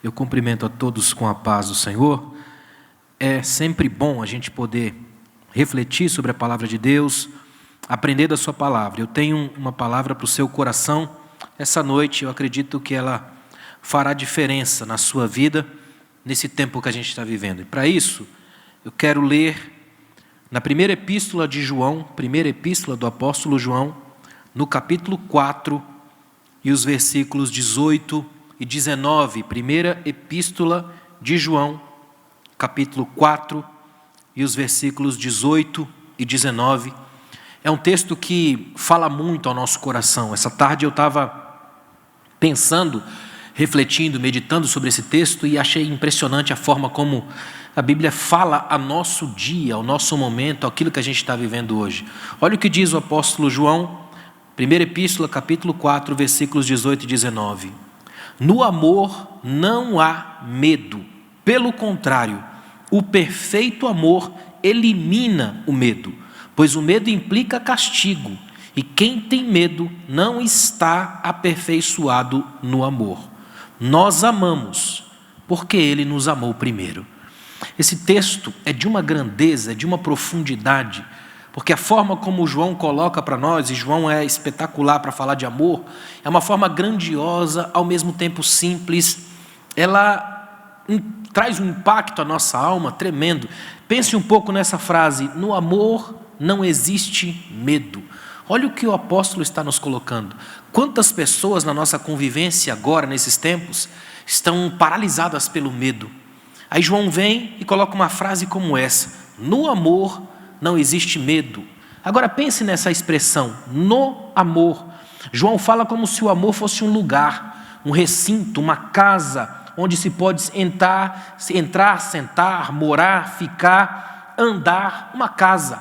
Eu cumprimento a todos com a paz do Senhor. É sempre bom a gente poder refletir sobre a palavra de Deus, aprender da sua palavra. Eu tenho uma palavra para o seu coração. Essa noite eu acredito que ela fará diferença na sua vida, nesse tempo que a gente está vivendo. E para isso, eu quero ler na primeira epístola de João, primeira epístola do apóstolo João, no capítulo 4 e os versículos 18 e 19. Primeira epístola de João, capítulo 4 e os versículos 18 e 19. É um texto que fala muito ao nosso coração. Essa tarde eu estava pensando, refletindo, meditando sobre esse texto e achei impressionante a forma como a Bíblia fala a nosso dia, ao nosso momento, aquilo que a gente está vivendo hoje. Olha o que diz o apóstolo João, primeira epístola, capítulo 4, versículos 18 e 19. No amor não há medo, pelo contrário, o perfeito amor elimina o medo, pois o medo implica castigo, e quem tem medo não está aperfeiçoado no amor. Nós amamos, porque Ele nos amou primeiro. Esse texto é de uma grandeza, é de uma profundidade, porque a forma como João coloca para nós, e João é espetacular para falar de amor, é uma forma grandiosa, ao mesmo tempo simples, ela traz um impacto à nossa alma tremendo. Pense um pouco nessa frase: no amor não existe medo. Olha o que o apóstolo está nos colocando. Quantas pessoas na nossa convivência agora, nesses tempos, estão paralisadas pelo medo. Aí João vem e coloca uma frase como essa: no amor não existe medo. Agora pense nessa expressão, no amor. João fala como se o amor fosse um lugar, um recinto, uma casa, onde se pode entrar, sentar, morar, ficar, andar, uma casa.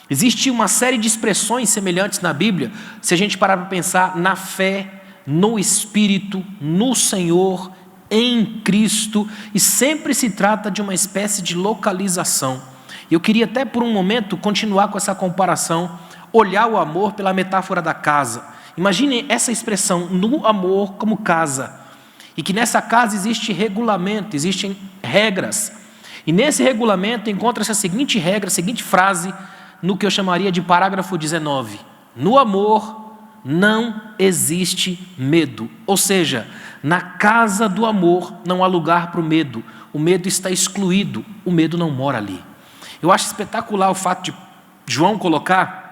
Existe uma série de expressões semelhantes na Bíblia, se a gente parar para pensar na fé, no Espírito, no Senhor, em Cristo, e sempre se trata de uma espécie de localização. Eu queria até por um momento continuar com essa comparação, olhar o amor pela metáfora da casa. Imagine essa expressão, no amor como casa, e que nessa casa existe regulamento, existem regras, e nesse regulamento encontra-se a seguinte regra, a seguinte frase, no que eu chamaria de parágrafo 19: no amor não existe medo. Ou seja, na casa do amor não há lugar para o medo está excluído, o medo não mora ali. Eu acho espetacular o fato de João colocar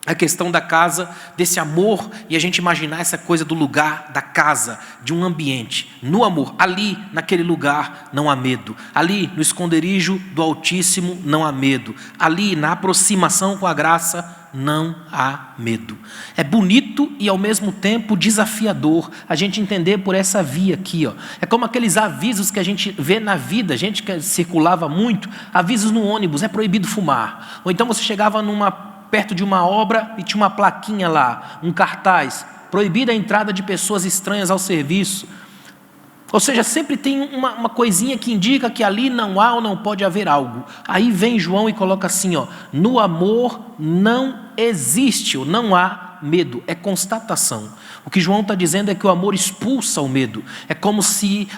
a questão da casa, desse amor, e a gente imaginar essa coisa do lugar, da casa, de um ambiente. No amor, ali, naquele lugar, não há medo. Ali, no esconderijo do Altíssimo, não há medo. Ali, na aproximação com a graça, não há medo. É bonito e ao mesmo tempo desafiador a gente entender por essa via aqui, ó. É como aqueles avisos que a gente vê na vida, a gente que circulava muito, avisos no ônibus: é proibido fumar. Ou então você chegava perto de uma obra e tinha uma plaquinha lá, um cartaz: proibida a entrada de pessoas estranhas ao serviço. Ou seja, sempre tem uma coisinha que indica que ali não há ou não pode haver algo. Aí vem João e coloca assim, ó: no amor não existe ou não há medo, é constatação. O que João está dizendo é que o amor expulsa o medo. É como se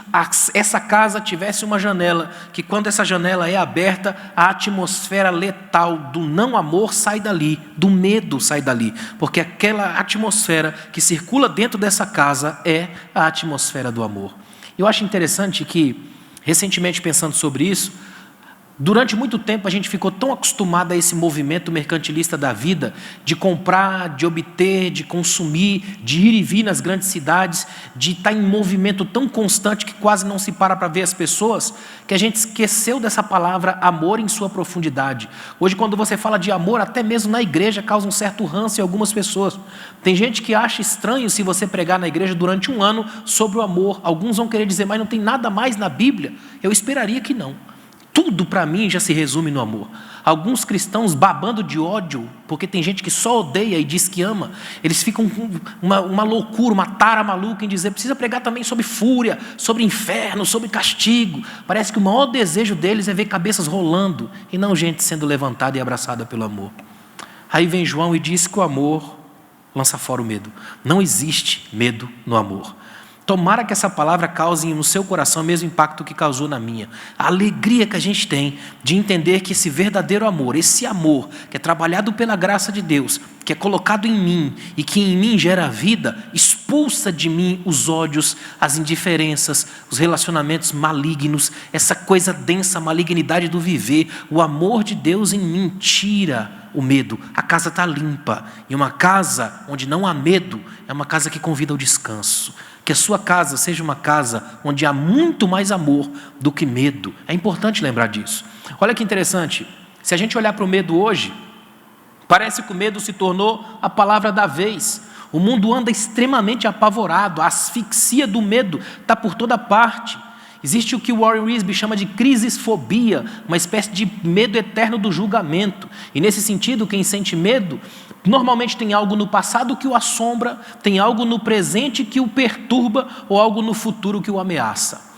essa casa tivesse uma janela, que quando essa janela é aberta, a atmosfera letal do não amor sai dali, do medo sai dali, porque aquela atmosfera que circula dentro dessa casa é a atmosfera do amor. Eu acho interessante que, recentemente pensando sobre isso, durante muito tempo a gente ficou tão acostumado a esse movimento mercantilista da vida, de comprar, de obter, de consumir, de ir e vir nas grandes cidades, de estar em movimento tão constante que quase não se para ver as pessoas, que a gente esqueceu dessa palavra amor em sua profundidade. Hoje, quando você fala de amor, até mesmo na igreja causa um certo ranço em algumas pessoas. Tem gente que acha estranho se você pregar na igreja durante um ano sobre o amor. Alguns vão querer dizer: mas não tem nada mais na Bíblia. Eu esperaria que não. Tudo para mim já se resume no amor. Alguns cristãos babando de ódio, porque tem gente que só odeia e diz que ama. Eles ficam com uma loucura, uma tara maluca em dizer: precisa pregar também sobre fúria, sobre inferno, sobre castigo. Parece que o maior desejo deles é ver cabeças rolando e não gente sendo levantada e abraçada pelo amor. Aí vem João e diz que o amor lança fora o medo. Não existe medo no amor. Tomara que essa palavra cause no seu coração o mesmo impacto que causou na minha. A alegria que a gente tem de entender que esse verdadeiro amor, esse amor que é trabalhado pela graça de Deus, que é colocado em mim e que em mim gera vida, expulsa de mim os ódios, as indiferenças, os relacionamentos malignos, essa coisa densa, a malignidade do viver. O amor de Deus em mim tira o medo. A casa está limpa. E uma casa onde não há medo é uma casa que convida ao descanso. Que a sua casa seja uma casa onde há muito mais amor do que medo. É importante lembrar disso. Olha que interessante. Se a gente olhar para o medo hoje, parece que o medo se tornou a palavra da vez. O mundo anda extremamente apavorado. A asfixia do medo está por toda parte. Existe o que Warren Wiersbe chama de crisisfobia, uma espécie de medo eterno do julgamento. E nesse sentido, quem sente medo, normalmente tem algo no passado que o assombra, tem algo no presente que o perturba ou algo no futuro que o ameaça.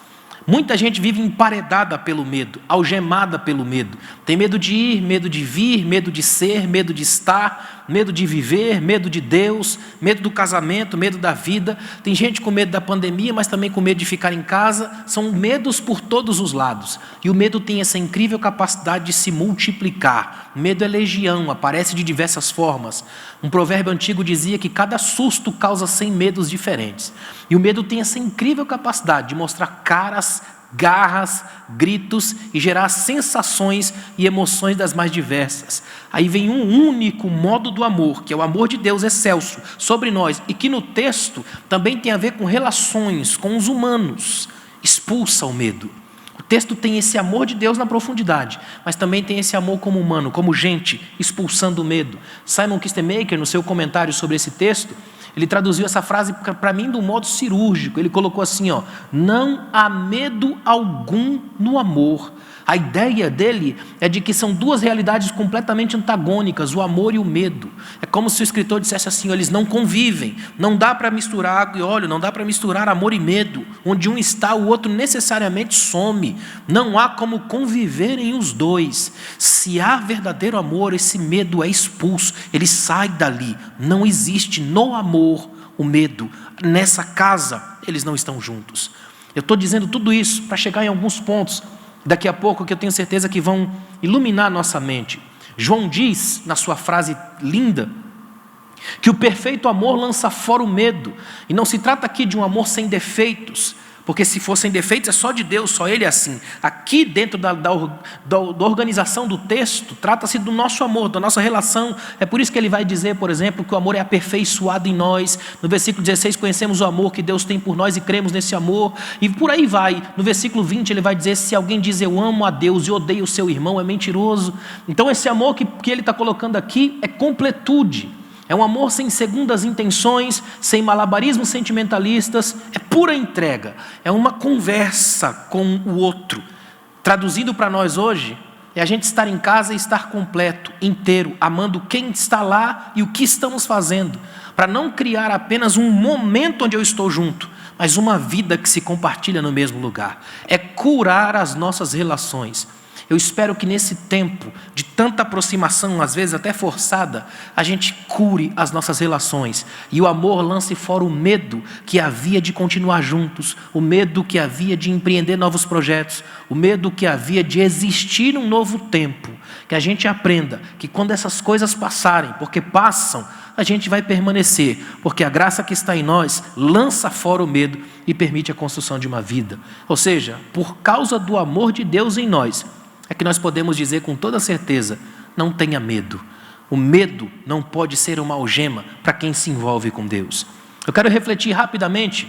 Muita gente vive emparedada pelo medo, algemada pelo medo. Tem medo de ir, medo de vir, medo de ser, medo de estar, medo de viver, medo de Deus, medo do casamento, medo da vida. Tem gente com medo da pandemia, mas também com medo de ficar em casa. São medos por todos os lados. E o medo tem essa incrível capacidade de se multiplicar. Medo é legião, aparece de diversas formas. Um provérbio antigo dizia que cada susto causa 100 medos diferentes. E o medo tem essa incrível capacidade de mostrar caras, garras, gritos e gerar sensações e emoções das mais diversas. Aí vem um único modo do amor, que é o amor de Deus excelso sobre nós, e que no texto também tem a ver com relações com os humanos. Expulsa o medo. O texto tem esse amor de Deus na profundidade, mas também tem esse amor como humano, como gente, expulsando o medo. Simon Kistemaker, no seu comentário sobre esse texto, ele traduziu essa frase para mim de um modo cirúrgico. Ele colocou assim, não há medo algum no amor. A ideia dele é de que são duas realidades completamente antagônicas, o amor e o medo. É como se o escritor dissesse assim, eles não convivem, não dá para misturar água e óleo, não dá para misturar amor e medo. Onde um está, o outro necessariamente some. Não há como conviverem os dois. Se há verdadeiro amor, esse medo é expulso, ele sai dali. Não existe no amor o medo. Nessa casa, eles não estão juntos. Eu estou dizendo tudo isso para chegar em alguns pontos daqui a pouco que eu tenho certeza que vão iluminar nossa mente. João diz, na sua frase linda, que o perfeito amor lança fora o medo. E não se trata aqui de um amor sem defeitos, porque se fossem defeitos é só de Deus, só Ele é assim. Aqui dentro da organização do texto, trata-se do nosso amor, da nossa relação. É por isso que ele vai dizer, por exemplo, que o amor é aperfeiçoado em nós. No versículo 16, conhecemos o amor que Deus tem por nós e cremos nesse amor. E por aí vai. No versículo 20 ele vai dizer, se alguém diz eu amo a Deus e odeio o seu irmão, é mentiroso. Então esse amor que ele está colocando aqui é completude. É um amor sem segundas intenções, sem malabarismos sentimentalistas, é pura entrega, é uma conversa com o outro. Traduzido para nós hoje, é a gente estar em casa e estar completo, inteiro, amando quem está lá e o que estamos fazendo, para não criar apenas um momento onde eu estou junto, mas uma vida que se compartilha no mesmo lugar. É curar as nossas relações. Eu espero que nesse tempo de tanta aproximação, às vezes até forçada, a gente cure as nossas relações e o amor lance fora o medo que havia de continuar juntos, o medo que havia de empreender novos projetos, o medo que havia de existir um novo tempo. Que a gente aprenda que quando essas coisas passarem, porque passam, a gente vai permanecer, porque a graça que está em nós lança fora o medo e permite a construção de uma vida. Ou seja, por causa do amor de Deus em nós, é que nós podemos dizer com toda certeza, não tenha medo. O medo não pode ser uma algema para quem se envolve com Deus. Eu quero refletir rapidamente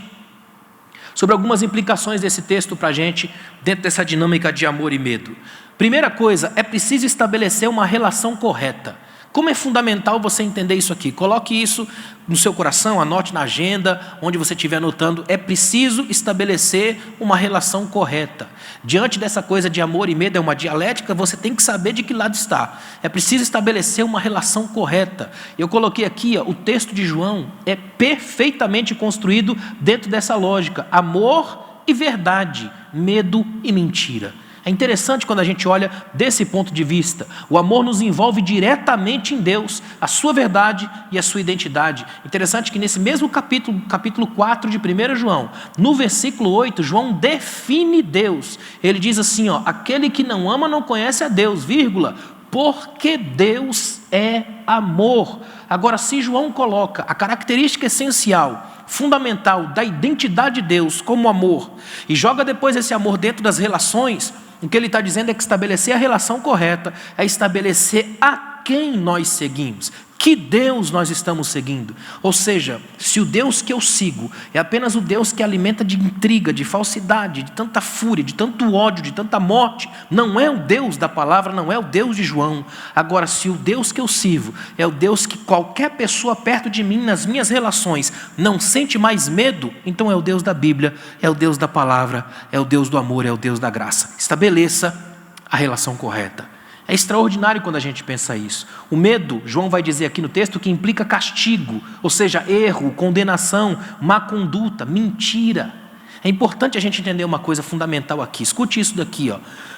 sobre algumas implicações desse texto para a gente, dentro dessa dinâmica de amor e medo. Primeira coisa, é preciso estabelecer uma relação correta. Como é fundamental você entender isso aqui? Coloque isso no seu coração, anote na agenda, onde você estiver anotando. É preciso estabelecer uma relação correta. Diante dessa coisa de amor e medo, é uma dialética, você tem que saber de que lado está. É preciso estabelecer uma relação correta. Eu coloquei aqui, o texto de João é perfeitamente construído dentro dessa lógica. Amor e verdade, medo e mentira. É interessante quando a gente olha desse ponto de vista. O amor nos envolve diretamente em Deus, a sua verdade e a sua identidade. Interessante que nesse mesmo capítulo 4 de 1 João, no versículo 8, João define Deus. Ele diz assim, aquele que não ama não conhece a Deus, vírgula, porque Deus é amor. Agora, se João coloca a característica essencial, fundamental da identidade de Deus como amor, e joga depois esse amor dentro das relações, o que ele está dizendo é que estabelecer a relação correta é estabelecer a quem nós seguimos, que Deus nós estamos seguindo. Ou seja, se o Deus que eu sigo é apenas o Deus que alimenta de intriga, de falsidade, de tanta fúria, de tanto ódio, de tanta morte, não é o Deus da palavra, não é o Deus de João. Agora, se o Deus que eu sirvo é o Deus que qualquer pessoa perto de mim, nas minhas relações, não sente mais medo, então é o Deus da Bíblia, é o Deus da palavra, é o Deus do amor, é o Deus da graça. Estabeleça a relação correta. É extraordinário quando a gente pensa isso. O medo, João vai dizer aqui no texto, que implica castigo, ou seja, erro, condenação, má conduta, mentira. É importante a gente entender uma coisa fundamental aqui. Escute isso daqui.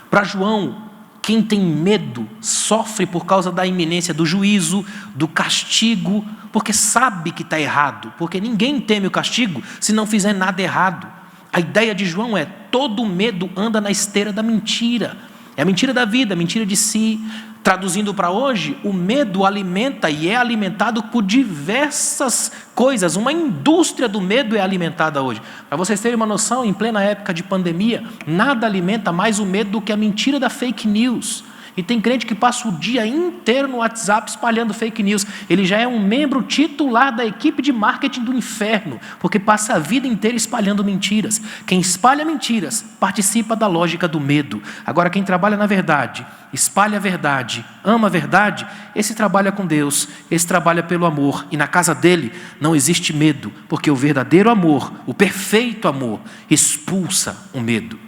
Para João, quem tem medo sofre por causa da iminência do juízo, do castigo, porque sabe que está errado, porque ninguém teme o castigo se não fizer nada errado. A ideia de João é: todo medo anda na esteira da mentira. É a mentira da vida, a mentira de si. Traduzindo para hoje, o medo alimenta e é alimentado por diversas coisas. Uma indústria do medo é alimentada hoje. Para vocês terem uma noção, em plena época de pandemia, nada alimenta mais o medo do que a mentira da fake news. E tem crente que passa o dia inteiro no WhatsApp espalhando fake news. Ele já é um membro titular da equipe de marketing do inferno, porque passa a vida inteira espalhando mentiras. Quem espalha mentiras participa da lógica do medo. Agora, quem trabalha na verdade, espalha a verdade, ama a verdade, esse trabalha com Deus, esse trabalha pelo amor. E na casa dele não existe medo, porque o verdadeiro amor, o perfeito amor, expulsa o medo.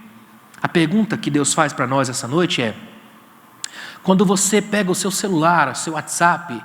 A pergunta que Deus faz para nós essa noite é: quando você pega o seu celular, o seu WhatsApp,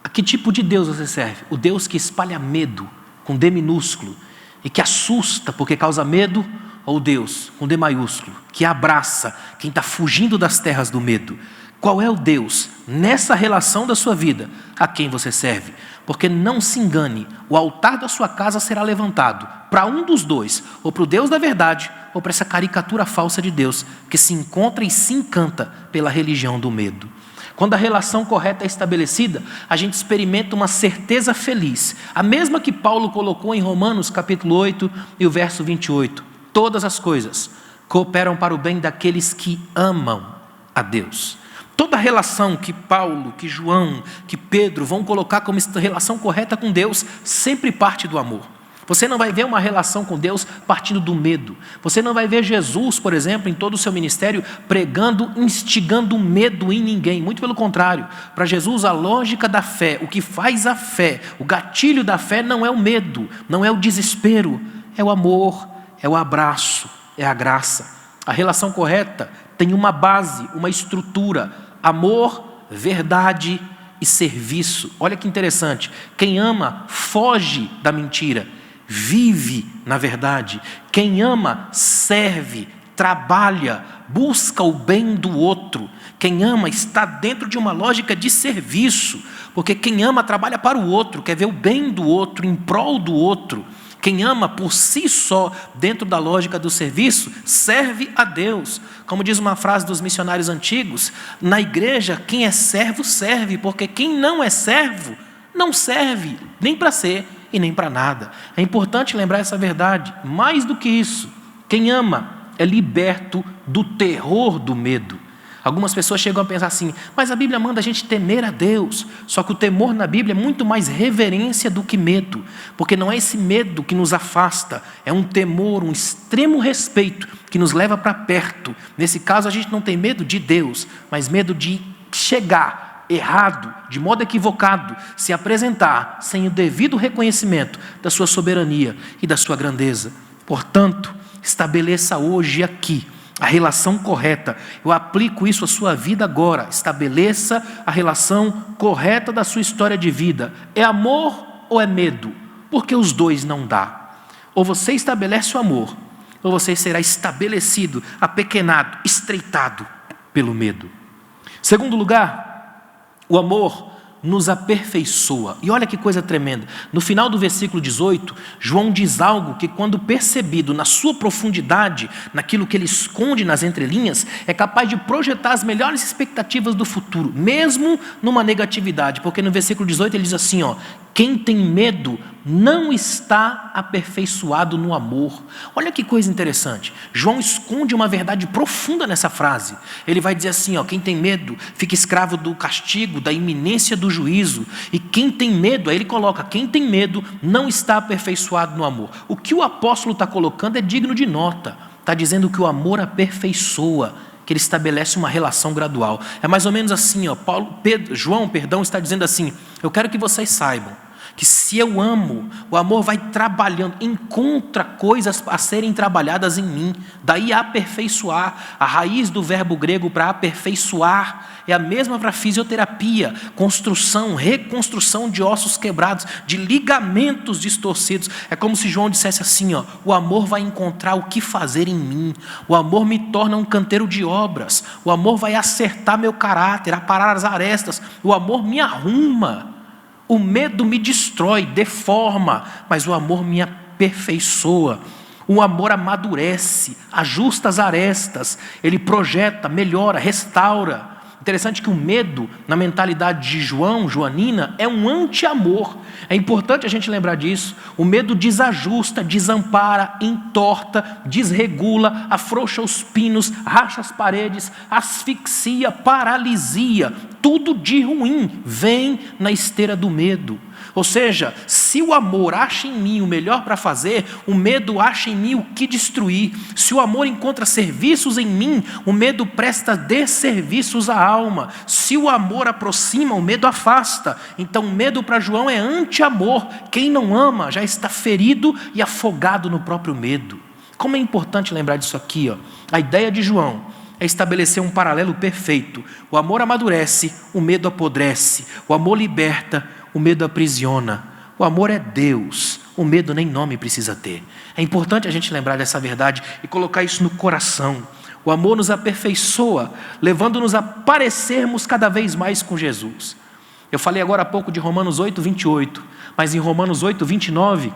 a que tipo de Deus você serve? O Deus que espalha medo, com D minúsculo, e que assusta porque causa medo? Ou Deus, com D maiúsculo, que abraça quem está fugindo das terras do medo? Qual é o Deus, nessa relação da sua vida, a quem você serve? Porque não se engane, o altar da sua casa será levantado para um dos dois, ou para o Deus da verdade, ou para essa caricatura falsa de Deus, que se encontra e se encanta pela religião do medo. Quando a relação correta é estabelecida, a gente experimenta uma certeza feliz, a mesma que Paulo colocou em Romanos capítulo 8 e o verso 28. Todas as coisas cooperam para o bem daqueles que amam a Deus. Toda relação que Paulo, que João, que Pedro vão colocar como relação correta com Deus, sempre parte do amor. Você não vai ver uma relação com Deus partindo do medo. Você não vai ver Jesus, por exemplo, em todo o seu ministério, pregando, instigando medo em ninguém. Muito pelo contrário. Para Jesus, a lógica da fé, o que faz a fé, o gatilho da fé não é o medo, não é o desespero, é o amor, é o abraço, é a graça. A relação correta tem uma base, uma estrutura: amor, verdade e serviço. Olha que interessante. Quem ama foge da mentira, vive na verdade. Quem ama serve, trabalha, busca o bem do outro. Quem ama está dentro de uma lógica de serviço, porque quem ama trabalha para o outro, quer ver o bem do outro, em prol do outro. Quem ama por si só, dentro da lógica do serviço, serve a Deus. Como diz uma frase dos missionários antigos, na igreja quem é servo serve, porque quem não é servo não serve nem para ser e nem para nada. É importante lembrar essa verdade. Mais do que isso, quem ama é liberto do terror do medo. Algumas pessoas chegam a pensar assim: mas a Bíblia manda a gente temer a Deus. Só que o temor na Bíblia é muito mais reverência do que medo, porque não é esse medo que nos afasta, é um temor, um extremo respeito que nos leva para perto. Nesse caso a gente não tem medo de Deus, mas medo de chegar errado, de modo equivocado, se apresentar sem o devido reconhecimento da sua soberania e da sua grandeza. Portanto, estabeleça hoje aqui a relação correta. Eu aplico isso à sua vida agora. Estabeleça a relação correta da sua história de vida. É amor ou é medo? Porque os dois não dá. Ou você estabelece o amor, ou você será estabelecido, apequenado, estreitado pelo medo. Segundo lugar, o amor nos aperfeiçoa. E olha que coisa tremenda. No final do versículo 18, João diz algo que, quando percebido na sua profundidade, naquilo que ele esconde nas entrelinhas, é capaz de projetar as melhores expectativas do futuro, mesmo numa negatividade. Porque no versículo 18 ele diz assim, quem tem medo não está aperfeiçoado no amor. Olha que coisa interessante. João esconde uma verdade profunda nessa frase. Ele vai dizer assim, quem tem medo fica escravo do castigo, da iminência do juízo. E quem tem medo, aí ele coloca, quem tem medo não está aperfeiçoado no amor. O que o apóstolo está colocando é digno de nota. Está dizendo que o amor aperfeiçoa, que ele estabelece uma relação gradual. É mais ou menos assim, João está dizendo assim, eu quero que vocês saibam que se eu amo, o amor vai trabalhando, encontra coisas a serem trabalhadas em mim. Daí aperfeiçoar, a raiz do verbo grego para aperfeiçoar é a mesma para fisioterapia, construção, reconstrução de ossos quebrados, de ligamentos distorcidos. É como se João dissesse assim, o amor vai encontrar o que fazer em mim, o amor me torna um canteiro de obras, o amor vai acertar meu caráter, aparar as arestas, o amor me arruma. O medo me destrói, deforma, mas o amor me aperfeiçoa. O amor amadurece, ajusta as arestas, ele projeta, melhora, restaura. Interessante que o medo, na mentalidade de Joanina, é um anti-amor. É importante a gente lembrar disso. O medo desajusta, desampara, entorta, desregula, afrouxa os pinos, racha as paredes, asfixia, paralisia. Tudo de ruim vem na esteira do medo. Ou seja, se o amor acha em mim o melhor para fazer, o medo acha em mim o que destruir. Se o amor encontra serviços em mim, o medo presta desserviços à alma. Se o amor aproxima, o medo afasta. Então o medo para João é anti-amor. Quem não ama já está ferido e afogado no próprio medo. Como é importante lembrar disso aqui, A ideia de João é estabelecer um paralelo perfeito. O amor amadurece, o medo apodrece. O amor liberta, o medo aprisiona. O amor é Deus, o medo nem nome precisa ter. É importante a gente lembrar dessa verdade e colocar isso no coração. O amor nos aperfeiçoa, levando-nos a parecermos cada vez mais com Jesus. Eu falei agora há pouco de Romanos 8, 28, mas em Romanos 8, 29,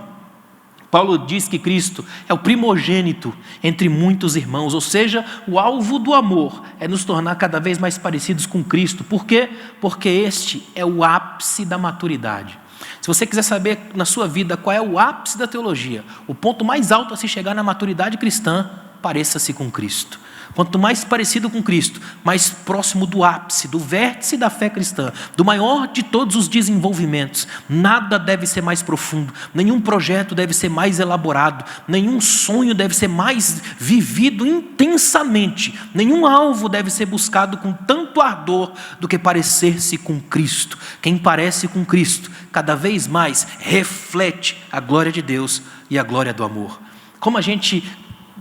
Paulo diz que Cristo é o primogênito entre muitos irmãos, ou seja, o alvo do amor é nos tornar cada vez mais parecidos com Cristo. Por quê? Porque este é o ápice da maturidade. Se você quiser saber na sua vida qual é o ápice da teologia, o ponto mais alto a se chegar na maturidade cristã, pareça-se com Cristo. Quanto mais parecido com Cristo, mais próximo do ápice, do vértice da fé cristã, do maior de todos os desenvolvimentos. Nada deve ser mais profundo, nenhum projeto deve ser mais elaborado, nenhum sonho deve ser mais vivido intensamente, nenhum alvo deve ser buscado com tanto ardor do que parecer-se com Cristo. Quem parece com Cristo, cada vez mais reflete a glória de Deus e a glória do amor. Como a gente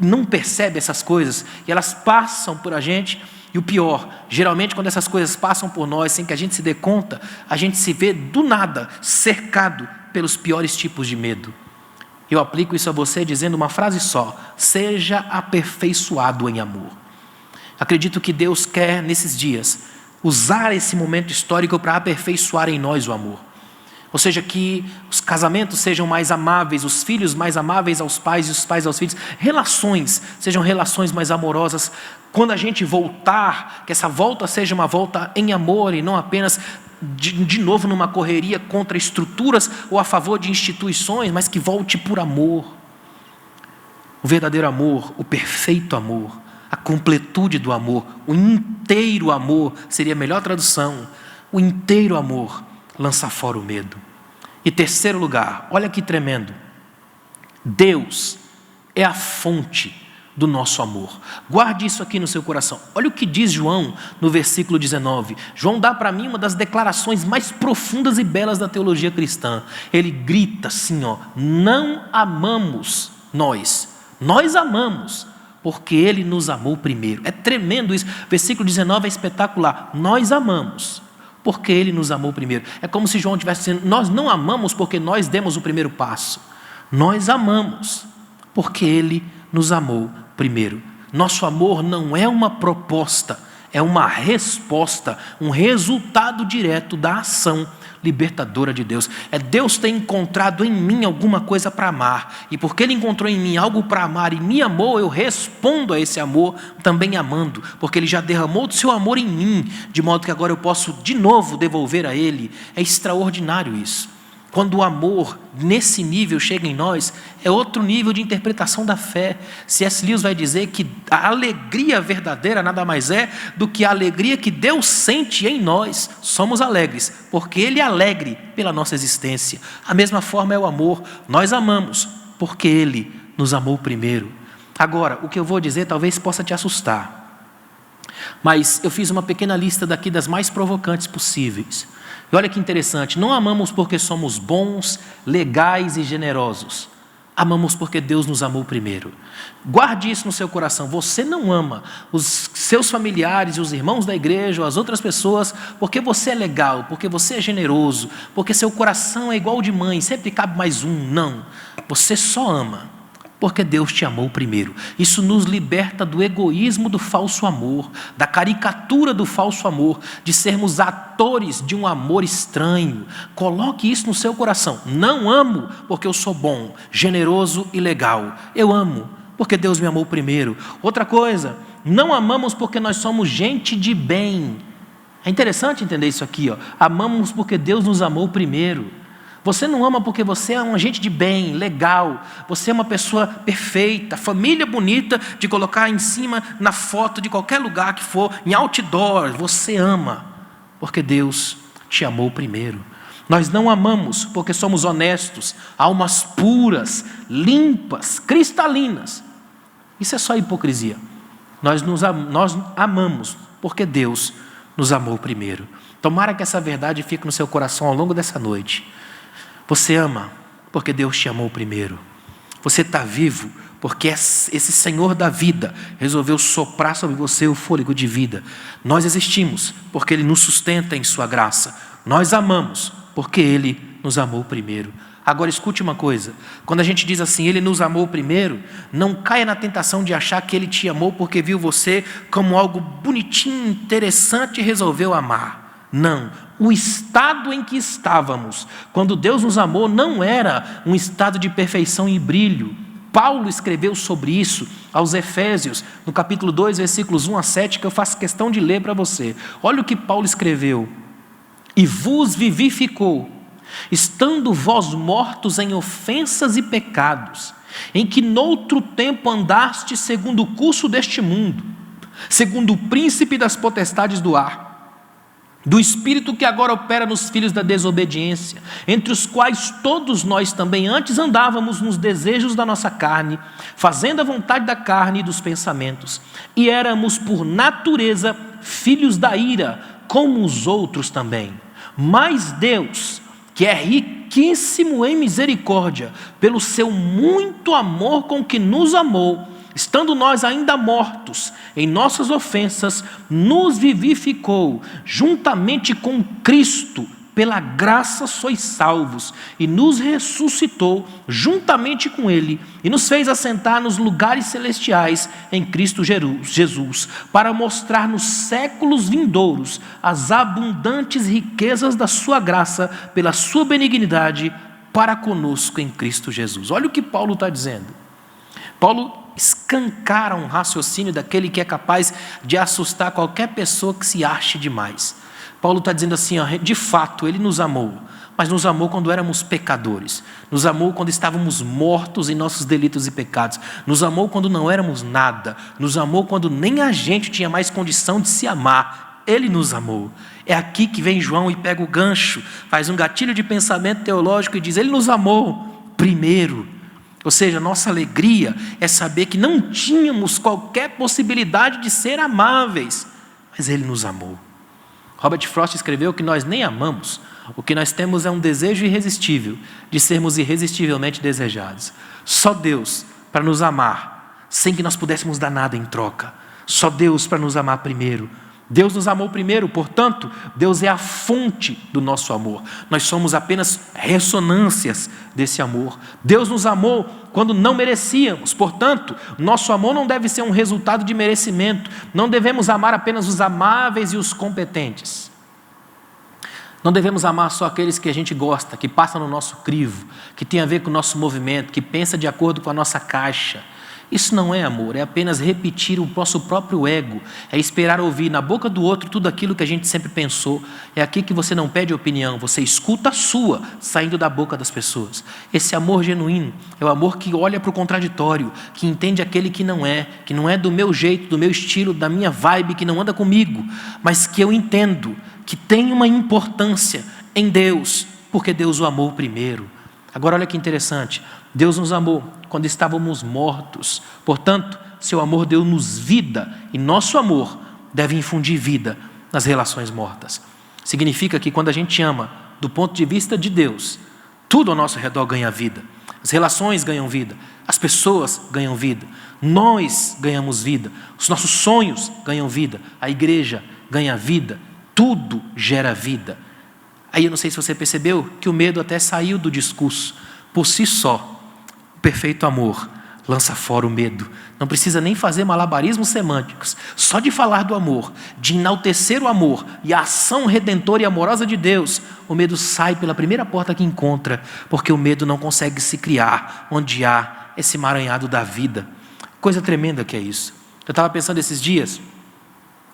não percebe essas coisas e elas passam por a gente, e o pior, geralmente quando essas coisas passam por nós sem que a gente se dê conta, a gente se vê do nada cercado pelos piores tipos de medo. Eu aplico isso a você dizendo uma frase só: seja aperfeiçoado em amor. Acredito que Deus quer nesses dias usar esse momento histórico para aperfeiçoar em nós o amor. Ou seja, que os casamentos sejam mais amáveis, os filhos mais amáveis aos pais e os pais aos filhos. Relações sejam relações mais amorosas. Quando a gente voltar, que essa volta seja uma volta em amor e não apenas de novo numa correria contra estruturas ou a favor de instituições, mas que volte por amor. O verdadeiro amor, o perfeito amor, a completude do amor, o inteiro amor, seria a melhor tradução. O inteiro amor lança fora o medo. E terceiro lugar, olha que tremendo, Deus é a fonte do nosso amor. Guarde isso aqui no seu coração. Olha o que diz João no versículo 19. João dá para mim uma das declarações mais profundas e belas da teologia cristã. Ele grita assim, não amamos nós amamos, porque Ele nos amou primeiro. É tremendo isso. Versículo 19 é espetacular. Nós amamos porque Ele nos amou primeiro. É como se João estivesse dizendo, nós não amamos porque nós demos o primeiro passo. Nós amamos porque Ele nos amou primeiro. Nosso amor não é uma proposta, é uma resposta, um resultado direto da ação libertadora de Deus. É Deus ter encontrado em mim alguma coisa para amar, e porque Ele encontrou em mim algo para amar e me amou, eu respondo a esse amor também amando, porque Ele já derramou do seu amor em mim, de modo que agora eu posso de novo devolver a Ele. É extraordinário isso. Quando o amor nesse nível chega em nós, é outro nível de interpretação da fé. C.S. Lewis vai dizer que a alegria verdadeira nada mais é do que a alegria que Deus sente em nós. Somos alegres, porque Ele é alegre pela nossa existência. A mesma forma é o amor. Nós amamos, porque Ele nos amou primeiro. Agora, o que eu vou dizer talvez possa te assustar, mas eu fiz uma pequena lista daqui das mais provocantes possíveis. E olha que interessante, não amamos porque somos bons, legais e generosos. Amamos porque Deus nos amou primeiro. Guarde isso no seu coração. Você não ama os seus familiares e os irmãos da igreja ou as outras pessoas porque você é legal, porque você é generoso, porque seu coração é igual ao de mãe, sempre cabe mais um. Não. Você só ama porque Deus te amou primeiro. Isso nos liberta do egoísmo do falso amor, da caricatura do falso amor, de sermos atores de um amor estranho. Coloque isso no seu coração. Não amo porque eu sou bom, generoso e legal. Eu amo porque Deus me amou primeiro. Outra coisa, não amamos porque nós somos gente de bem. É interessante entender isso aqui, ó. Amamos porque Deus nos amou primeiro. Você não ama porque você é um agente de bem, legal, você é uma pessoa perfeita, família bonita de colocar em cima na foto de qualquer lugar que for, em outdoor. Você ama porque Deus te amou primeiro. Nós não amamos porque somos honestos, almas puras, limpas, cristalinas. Isso é só hipocrisia. Nós amamos porque Deus nos amou primeiro. Tomara que essa verdade fique no seu coração ao longo dessa noite. Você ama porque Deus te amou primeiro. Você está vivo porque esse Senhor da vida resolveu soprar sobre você o fôlego de vida. Nós existimos porque Ele nos sustenta em sua graça. Nós amamos porque Ele nos amou primeiro. Agora escute uma coisa, quando a gente diz assim, Ele nos amou primeiro, não caia na tentação de achar que Ele te amou porque viu você como algo bonitinho, interessante e resolveu amar. Não, o estado em que estávamos, quando Deus nos amou, não era um estado de perfeição e brilho. Paulo escreveu sobre isso aos Efésios, no capítulo 2, versículos 1 a 7, que eu faço questão de ler para você. Olha o que Paulo escreveu. E vos vivificou, estando vós mortos em ofensas e pecados, em que noutro tempo andaste segundo o curso deste mundo, segundo o príncipe das potestades do ar, do espírito que agora opera nos filhos da desobediência, entre os quais todos nós também antes andávamos nos desejos da nossa carne, fazendo a vontade da carne e dos pensamentos, e éramos por natureza filhos da ira, como os outros também. Mas Deus, que é riquíssimo em misericórdia, pelo seu muito amor com que nos amou, estando nós ainda mortos em nossas ofensas, nos vivificou juntamente com Cristo, pela graça sois salvos, e nos ressuscitou juntamente com Ele, e nos fez assentar nos lugares celestiais em Cristo Jesus, para mostrar nos séculos vindouros as abundantes riquezas da sua graça, pela sua benignidade para conosco em Cristo Jesus. Olha o que Paulo está dizendo. Paulo escancara um raciocínio daquele que é capaz de assustar qualquer pessoa que se ache demais. Paulo está dizendo assim, ó, de fato, Ele nos amou, mas nos amou quando éramos pecadores, nos amou quando estávamos mortos em nossos delitos e pecados, nos amou quando não éramos nada, nos amou quando nem a gente tinha mais condição de se amar. Ele nos amou. É aqui que vem João e pega o gancho, faz um gatilho de pensamento teológico e diz, Ele nos amou primeiro. Ou seja, nossa alegria é saber que não tínhamos qualquer possibilidade de ser amáveis, mas Ele nos amou. Robert Frost escreveu que nós nem amamos, o que nós temos é um desejo irresistível de sermos irresistivelmente desejados. Só Deus para nos amar, sem que nós pudéssemos dar nada em troca. Só Deus para nos amar primeiro. Deus nos amou primeiro, portanto, Deus é a fonte do nosso amor. Nós somos apenas ressonâncias desse amor. Deus nos amou quando não merecíamos, portanto, nosso amor não deve ser um resultado de merecimento. Não devemos amar apenas os amáveis e os competentes. Não devemos amar só aqueles que a gente gosta, que passam no nosso crivo, que tem a ver com o nosso movimento, que pensa de acordo com a nossa caixa. Isso não é amor, é apenas repetir o nosso próprio ego, é esperar ouvir na boca do outro tudo aquilo que a gente sempre pensou. É aqui que você não pede opinião, você escuta a sua, saindo da boca das pessoas. Esse amor genuíno é o amor que olha para o contraditório, que entende aquele que não é do meu jeito, do meu estilo, da minha vibe, que não anda comigo, mas que eu entendo, que tem uma importância em Deus, porque Deus o amou primeiro. Agora olha que interessante, Deus nos amou quando estávamos mortos, portanto, seu amor deu-nos vida, e nosso amor deve infundir vida nas relações mortas. Significa que quando a gente ama do ponto de vista de Deus, tudo ao nosso redor ganha vida, as relações ganham vida, as pessoas ganham vida, nós ganhamos vida, os nossos sonhos ganham vida, a igreja ganha vida, tudo gera vida. Aí eu não sei se você percebeu que o medo até saiu do discurso. Por si só, o perfeito amor lança fora o medo. Não precisa nem fazer malabarismos semânticos. Só de falar do amor, de enaltecer o amor e a ação redentora e amorosa de Deus, o medo sai pela primeira porta que encontra, porque o medo não consegue se criar onde há esse emaranhado da vida. Coisa tremenda que é isso. Eu estava pensando esses dias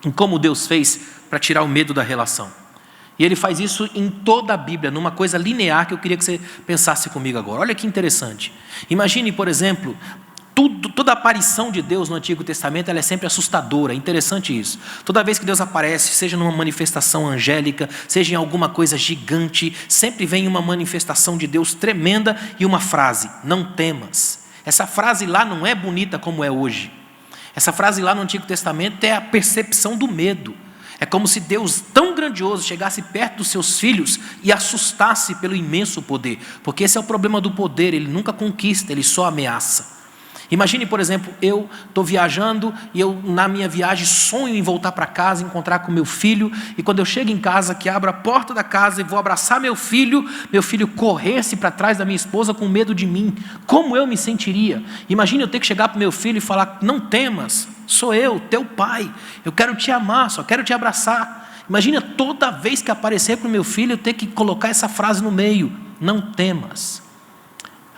em como Deus fez para tirar o medo da relação. E Ele faz isso em toda a Bíblia, numa coisa linear que eu queria que você pensasse comigo agora. Olha que interessante. Imagine, por exemplo, toda a aparição de Deus no Antigo Testamento, ela é sempre assustadora. É interessante isso. Toda vez que Deus aparece, seja numa manifestação angélica, seja em alguma coisa gigante, sempre vem uma manifestação de Deus tremenda e uma frase: não temas. Essa frase lá não é bonita como é hoje. Essa frase lá no Antigo Testamento é a percepção do medo. É como se Deus tão grandioso chegasse perto dos seus filhos e assustasse pelo imenso poder. Porque esse é o problema do poder, ele nunca conquista, ele só ameaça. Imagine, por exemplo, eu estou viajando e eu, na minha viagem, sonho em voltar para casa, encontrar com meu filho, e quando eu chego em casa, que abro a porta da casa e vou abraçar meu filho corresse para trás da minha esposa com medo de mim. Como eu me sentiria? Imagine eu ter que chegar para o meu filho e falar: não temas, sou eu, teu pai, eu quero te amar, só quero te abraçar. Imagina toda vez que aparecer para o meu filho eu ter que colocar essa frase no meio: não temas.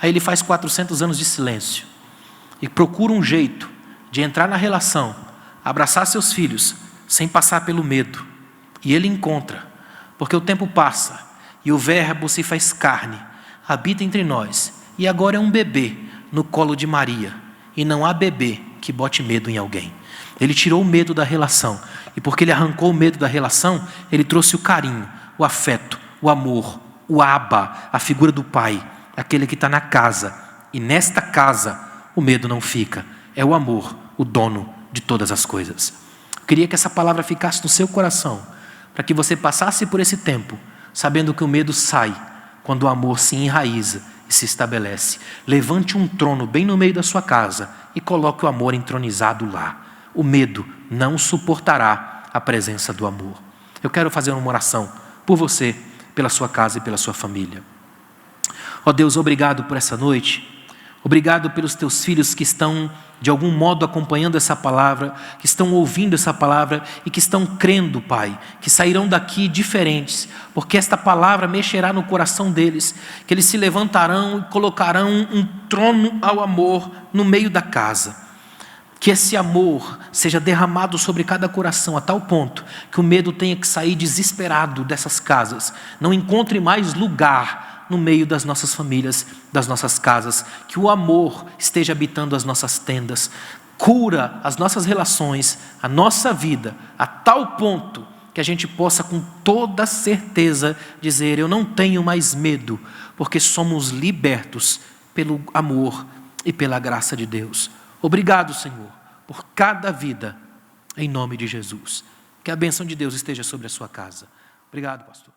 Aí ele faz 400 anos de silêncio e procura um jeito de entrar na relação, abraçar seus filhos, sem passar pelo medo. E ele encontra, porque o tempo passa, e o verbo se faz carne, habita entre nós, e agora é um bebê no colo de Maria, e não há bebê que bote medo em alguém. Ele tirou o medo da relação, e porque ele arrancou o medo da relação, ele trouxe o carinho, o afeto, o amor, o Abba, a figura do pai, aquele que está na casa, e nesta casa o medo não fica, é o amor, o dono de todas as coisas. Eu queria que essa palavra ficasse no seu coração, para que você passasse por esse tempo, sabendo que o medo sai, quando o amor se enraiza e se estabelece. Levante um trono bem no meio da sua casa e coloque o amor entronizado lá. O medo não suportará a presença do amor. Eu quero fazer uma oração por você, pela sua casa e pela sua família. Ó Deus, obrigado por essa noite. Obrigado pelos teus filhos que estão, de algum modo, acompanhando essa palavra, que estão ouvindo essa palavra e que estão crendo, Pai, que sairão daqui diferentes, porque esta palavra mexerá no coração deles, que eles se levantarão e colocarão um trono ao amor no meio da casa. Que esse amor seja derramado sobre cada coração a tal ponto que o medo tenha que sair desesperado dessas casas, não encontre mais lugar no meio das nossas famílias, das nossas casas, que o amor esteja habitando as nossas tendas, cura as nossas relações, a nossa vida, a tal ponto que a gente possa com toda certeza dizer: eu não tenho mais medo, porque somos libertos pelo amor e pela graça de Deus. Obrigado, Senhor, por cada vida, em nome de Jesus. Que a bênção de Deus esteja sobre a sua casa. Obrigado, pastor.